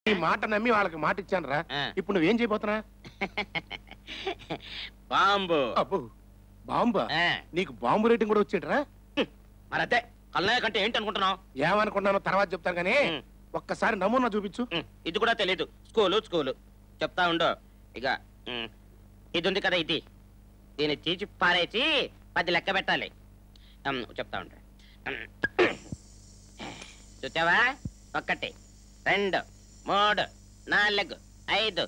ఈ మాట నమ్మి వాళ్ళకి మాట ఇచ్చాను రా. ఇప్పుడు నువ్వేం చేయబోతున్నా? బాంబు. అబ్బో బాంబా? నీకు బాంబు రేటింగ్ కూడా వచ్చేటరా? మరి అదే కల్నయ్య కంటే ఏంటి అనుకుంటున్నావు? ఏమనుకున్నానో తర్వాత చెప్తాను కానీ ఒక్కసారి నమూనా చూపించు. ఇది కూడా తెలీదు. స్కూలు చెప్తా ఉండు. ఇక ఇది ఉంది కదా, ఇది దీన్ని తీసి పారేసి 10 లెక్క పెట్టాలి. చెప్తా ఉండు. చూసావా? 1 2 3 4 5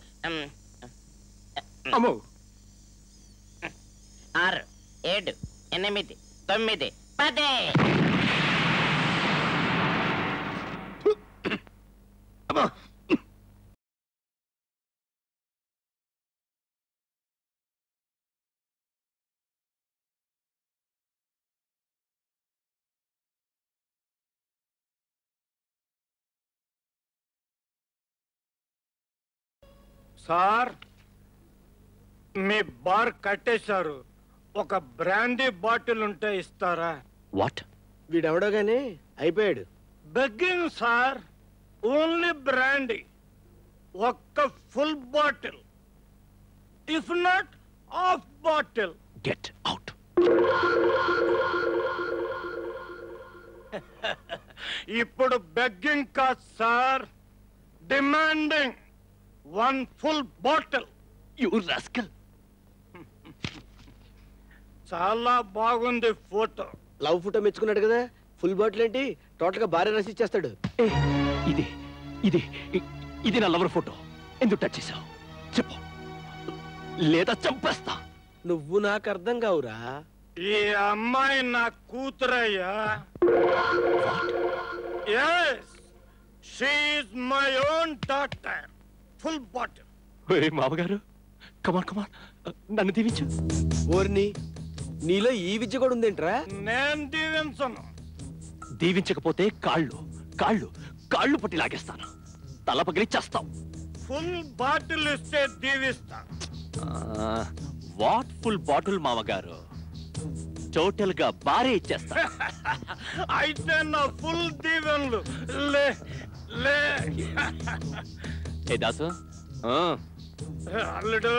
6 7 8 9 10. సార్, మీ బార్ కట్టేశారు. ఒక బ్రాండీ బాటిల్ ఉంటే ఇస్తారా? వాట్? వీడెవడో గానీ అయిపోయాడు. Begging sir, only brandy. ఒక్క full bottle, if not half bottle. Get out. ఇప్పుడు బెగ్గింగ్ కాదు sir, demanding 1 full bottle. You rascal. చాలా బాగుంది ఫోటో. లవ్ ఫోటో మెచ్చుకున్నాడు కదా, ఫుల్ బాటిల్ ఏంటి, టోటల్ గా భార్య రాసి ఇచ్చేస్తాడు. ఇది ఇది ఇది నా లవర్ ఫోటో. ఎందుకు టచ్ చేసావు చెప్పు, లేదా చంపేస్తా. నువ్వు నాకు అర్థం కావురా. ఈ అమ్మాయి నా కూతురయ్యా. yes, she is my own daughter. Full bottle. మామగారు కమాన్ కమాన్, నన్ను దీవించు. ఓర్ని, నీలో ఈ విద్య కూడా ఉందేంట్రా? నేను దీవించను. దీవించకపోతే కాళ్ళు కాళ్ళు కాళ్ళు పట్టి లాగేస్తాను, తల పగిలి చేస్తావు. ఫుల్ బాటిల్ ఇస్తే దీవిస్తా. వాట్ ఫుల్ బాటిల్ మామగారు? టోటల్ గా బారే ఇచ్చేస్తా. అయితే నా ఫుల్ దీవెనలు. లే లే. ఏ దాసు, అల్లుడు.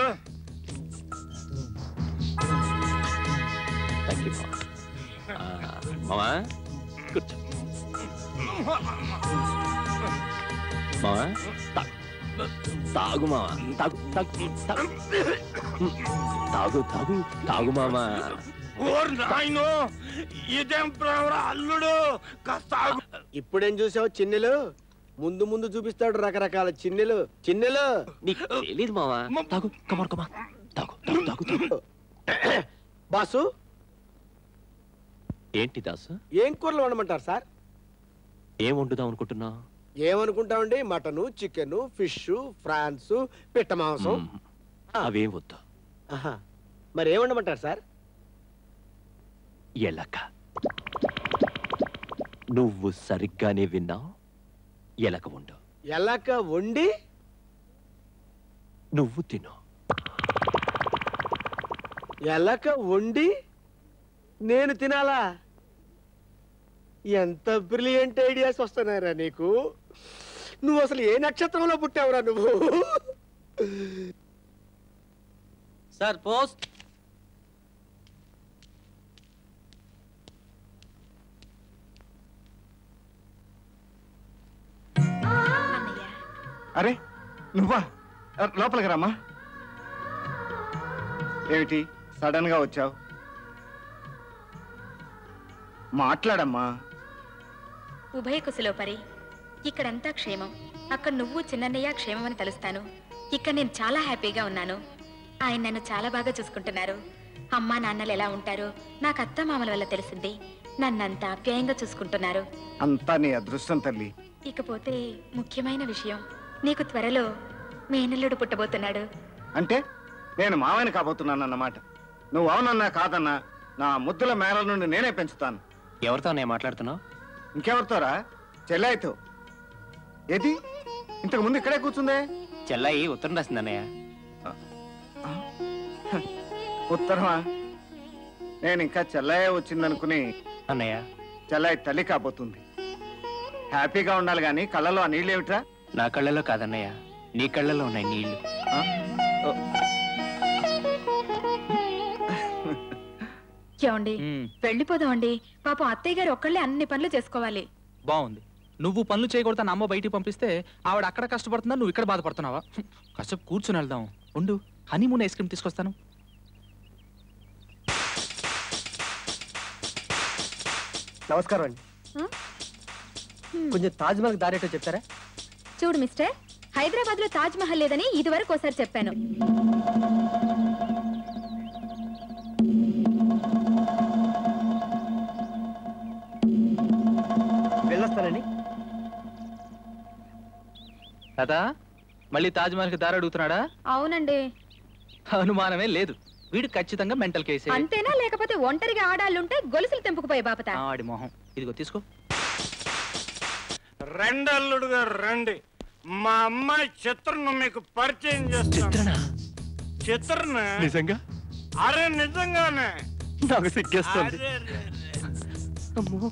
మామా కూర్చో. మామా తాగు మామా, తాగు తాగు తాగు తాగు తాగు మామా. ఓర్ నాయనో, ఇదేం ప్రవరా అల్లుడు, కాస్త ఆగు. ఇప్పుడేం చూసావు చిన్నెలు? ముందు ముందు చూపిస్తాడు రకరకాల చిన్నెలు. చిన్నెలు నీకు తెలీదు మావా. తాగు, కమాన్ కమాన్, తాగు తాగు తాగు తాగు. బాసు, ఏంటి దాసు? ఏం కూరలు వండమంటారు సార్? ఏం వండుదాం అనుకుంటున్నా? ఏమనుకుంటామండి, మటను, చికెన్, ఫిష్, ఫ్రాన్స్, పిట్ట మాంసం. అవేం వద్దు. మరి ఏం వండమంటారు సార్? ఎలక. నువ్వు సరిగ్గానే విన్నావు, ఎలక వండు. ఎలక వండి నువ్వు తిను. ఎలక వండి నేను తినాలా? ఎంత బ్రిలియంట్ ఐడియాస్ వస్తున్నారా నీకు? నువ్వు అసలు ఏ నక్షత్రంలో పుట్టావురా నువ్వు? Sir post. అరే నువ్వా? లోపలికి రామ్మా. ఏమిటి సడన్ గా వచ్చావు? మాట్లాడమ్మా. ఉభయ కుశలోపరి. ఇక్కడంతా క్షేమం. అక్కడ నువ్వు చిన్నయ్య క్షేమం అని తెలుస్తాను. ఇక్కడ నేను చాలా హ్యాపీగా ఉన్నాను. ఆయన నన్ను చాలా బాగా చూసుకుంటున్నారు. అమ్మా నాన్నలు ఎలా ఉంటారో నాకు అత్త మామల వల్ల తెలిసింది. నన్నంతా ఆప్యాయంగా చూసుకుంటున్నారు. అంతా నీ అదృష్టం తల్లి. ఇకపోతే ముఖ్యమైన విషయం, నీకు త్వరలో మేనల్లుడు పుట్టబోతున్నాడు. అంటే నేను మావని కాబోతున్నాను అన్నమాట. నువ్వు అవునన్నా కాదన్నా నా ముద్దుల మేళ నుండి నేనే పెంచుతాను. ఎవరితో నేను మాట్లాడుతున్నావు? ఇంకెవరితోరా? చెల్లాయితో. ఏది ఇంతకు ముందు ఇక్కడే కూర్చుందే? చెల్లాయి ఉత్తరం రాసింది అన్నయ్య. ఉత్తరమా? నేను ఇంకా చెల్లయ్య వచ్చిందనుకుని అన్నయ్య చెల్లాయి తల్లి కాబోతుంది. హ్యాపీగా ఉండాలి గాని కళ్ళలో ఆ నీళ్ళు ఏమిట్రా? నా కళ్ళలో కాదన్నయ్య, నీ కళ్ళలో ఉన్నాయి నీళ్లు. ఏమండి వెళ్ళిపోదామండి. పాపం అత్తయ్య గారు ఒక్కళ్ళే అన్ని పనులు చేసుకోవాలి. బాగుంది. నువ్వు పనులు చేయకూడదని అమ్మ బయటికి పంపిస్తే ఆవిడ అక్కడ కష్టపడుతుందా, నువ్వు ఇక్కడ బాధపడుతున్నావా? కాసేపు కూర్చుని వెళ్దాం. ఉండు, హనీమూన్ ఐస్ క్రీమ్ తీసుకొస్తాను. నమస్కారం అండి. కొంచెం తాజ్ మహల్ దారేటో చెప్తారా? చూడు మిస్టర్, హైదరాబాద్ లో తాజ్ మహల్ లేదని ఇదివరకు ఒకసారి చెప్పాను. వెళ్ళొస్తానండి. తాత, మళ్ళీ తాజ్ మహల్ కి దారి అడుగుతున్నాడా? అవునండి. అనుమానమే లేదు, వీడు ఖచ్చితంగా మెంటల్ కేసే. అంతేనా, లేకపోతే ఒంటరిగా ఆడాళ్ళుంటే గొలుసులు తెంపుకుపోయే బాపత? ఆడి మొహం. ఇదిగో తీసుకో. రెండల్లుడు గారు రండి, మా అమ్మాయి చిత్రను మీకు పరిచయం చేస్తాను. చిత్రన నిజంగా? అరే నిజంగానే నాకు సిగ్గేస్తుంది. అమ్మో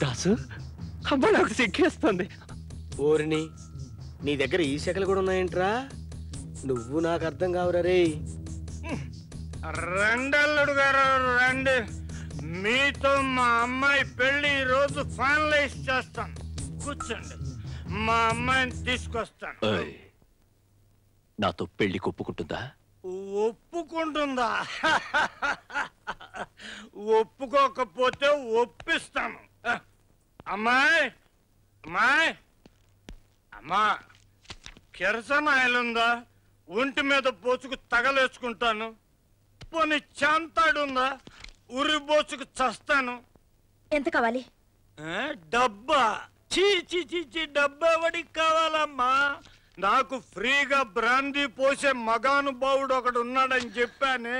దాసు, అమ్మో నాకు సిగ్గేస్తుంది. ఓరిని, నీ దగ్గర ఈ శాఖలు కూడా ఉన్నాయంట్రా? నువ్వు నాకు అర్థం కావురా రే. రెండల్లుడు గారు రండి, మీతో మా అమ్మాయి పెళ్లి ఈ రోజు ఫైనలైజ్ చేస్తాను. కూర్చోండి, మా అమ్మాయిని తీసుకొస్తాను. నాతో పెళ్లి ఒప్పుకుంటుందా? ఒప్పుకుంటుందా? ఒప్పుకోకపోతే ఒప్పిస్తాను. అమ్మాయి, అమ్మాయి, అమ్మా, కిరసన ఆయిల్ ఉందా? ఒంటి మీద పోసుకు తగలేసుకుంటాను. పోనీ చాంతాడుందా? ఉరి పోసుకు చస్తాను. ఎంత కావాలి? డబ్బా? చీ చీ చీ చీ, డబ్బా ఎవడికి కావాలమ్మా? నాకు ఫ్రీగా బ్రాందీ పోసే మగానుభావుడు ఒకడు ఉన్నాడని చెప్పానే,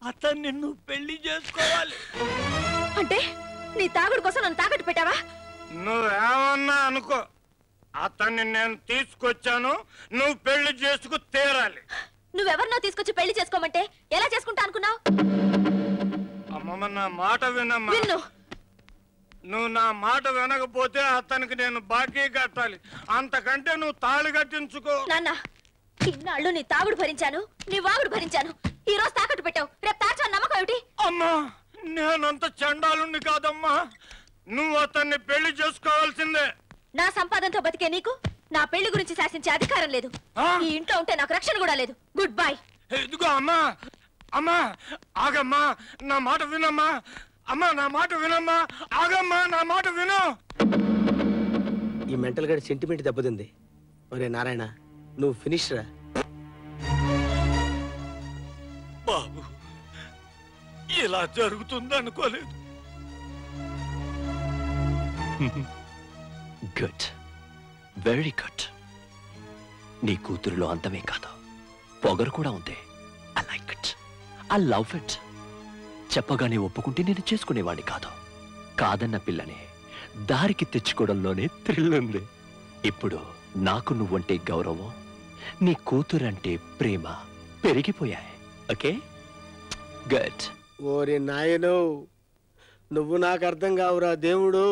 అతన్ని నువ్వు పెళ్లి చేసుకోవాలి. అంటే నీ తాగుడు కోసం నన్ను తాకట్టు పెట్టావా? నువ్వేమన్నా అనుకో, అతన్ని నేను తీసుకొచ్చాను, నువ్వు పెళ్లి చేసుకు తీరాలి. నువ్వెవరినో తీసుకొచ్చి పెళ్లి చేసుకోమంటే ఎలా చేసుకుంటా అనుకున్నావు? అమ్మమ్మ, నా మాట వినమ్మా. విన్ను. నువ్వు నా మాట వినకపోతే అతనికి నేను బాకీ కట్టాలి. అంతకంటే నువ్వు తాళి కట్టించుకో. నాన్న, ఇన్నాళ్ళు నీ తాగుడు భరించాను, నీ వాగుడు భరించాను. ఈ రోజు తాకట్టు పెట్టావు, రేపు తాచా నమ్మకం ఏమిటి? అమ్మా, నేనంత చండాలుండి కాదమ్మా. నువ్వు అతన్ని పెళ్లి చేసుకోవాల్సిందే. నా సంపాదనతో బతికే నీకు నా పెళ్లి గురించి శాసించే అధికారం లేదు. ఈ ఇంట్లో ఉంటే నాకు రక్షణ కూడా లేదు. Good bye. ఇదిగో అమ్మా, అమ్మా ఆగమ్మా, నా మాట వినమ్మా. అమ్మా, నా మాట వినమ్మా. ఆగమ్మా, నా మాట విను. ఈ మెంటల్ గడి సెంటిమెంట్ దెబ్బతింది. ఒరే నారాయణ, నువ్వు ఫినిష్ రా. బాబు, ఇలా జరుగుతుంది అనుకోలేదు. Good, very good. నీ కూతురులో అంతమే కాదు, పొగరు కూడా ఉంది. I like it, I love it. చెప్పగానే ఒప్పుకుంటే నేను చేసుకునేవాడిని కాదు. కాదన్న పిల్లని దారికి తెచ్చుకోవడంలోనే థ్రిల్ ఉంది. ఇప్పుడు నాకు నువ్వంటే గౌరవం, నీ కూతురంటే ప్రేమ పెరిగిపోయాయి. Okay, good. ఓరి నాయనో, నువ్వు నాకు అర్థం కావురా దేవుడు.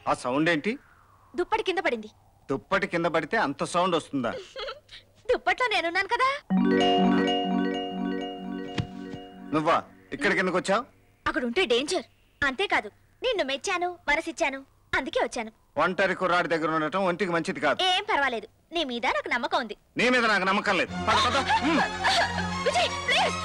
ఆ సౌండ్ ఏంటి? దుప్పటి కింద పడింది. దుప్పటి కింద పడితే అంత సౌండ్ వస్తుందా? దుప్పట్లో నేనున్నాను కదా. నువ్వా ఇక్కడ కిందకు వచ్చావు? అక్కడ ఉంటే డేంజర్. అంతేకాదు, నిన్ను మెచ్చాను, మనసిచ్చాను, అందుకే వచ్చాను. ఒంటరి కుర్రాడి దగ్గర ఉండటం ఒంటికి మంచిది కాదు. ఏం పర్వాలేదు, నీ మీద నాకు నమ్మకం ఉంది. నీ మీద నాకు నమ్మకం లేదు. పద, పద. విజయ్, ప్లీజ్.